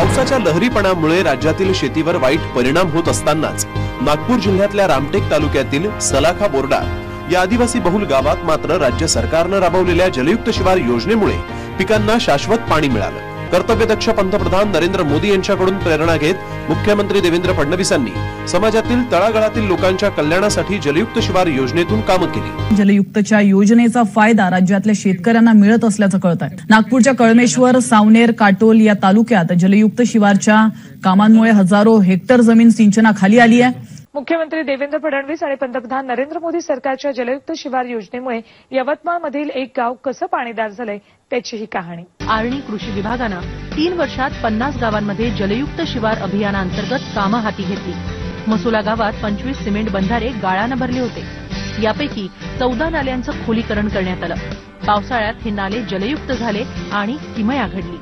पावसाच्या लहरीपणामुळे राज्यातील शेतीवर वाईट परिणाम होत असतानाच नागपूर जिल्ह्यातल्या रामटेक तालुक्यातील सलाखा बोर्डा या आदिवासी बहुल गावात मात्र राज्य सरकारनं राबवलेल्या जलयुक्त शिवार योजनेमुळे पिकांना शाश्वत पाणी मिळालं। कर्तव्यदक्ष पंतप्रधान नरेंद्र मोदी यांच्याकडून प्रेरणा घेत मुख्यमंत्री देवेंद्र फडणवीसांनी समाजातील तळागाळातील लोकांच्या कल्याणासाठी जलयुक्त शिवार योजनेतून कामं केली। जलयुक्तच्या योजनेचा फायदा राज्यातल्या शेतकऱ्यांना मिळत असल्याचं कळत आहे। नागपूरच्या कळमेश्वर, सावनेर, काटोल या तालुक्यात जलयुक्त शिवारच्या कामांमुळे हजारो हेक्टर जमीन सिंचनाखाली आली आहे। मुख्यमंत्री देवेंद्र फडणवीस आणि पंतप्रधान नरेंद्र मोदी सरकारच्या जलयुक्त शिवार योजनेमुळे यवतमाळमधील एक गाव कसं पाणीदार झालंय त्याची ही कहाणी। आर्णी कृषी विभागानं 3 वर्षात 50 गावांमध्ये जलयुक्त शिवार अभियानांतर्गत कामं हाती घेतली। मसुला गावात 25 सिमेंट बंधारे गाळानं भरले होते। यापैकी 14 नाल्यांचं खोलीकरण करण्यात आलं। पावसाळ्यात हे नाले जलयुक्त झाले आणि किमया घडली।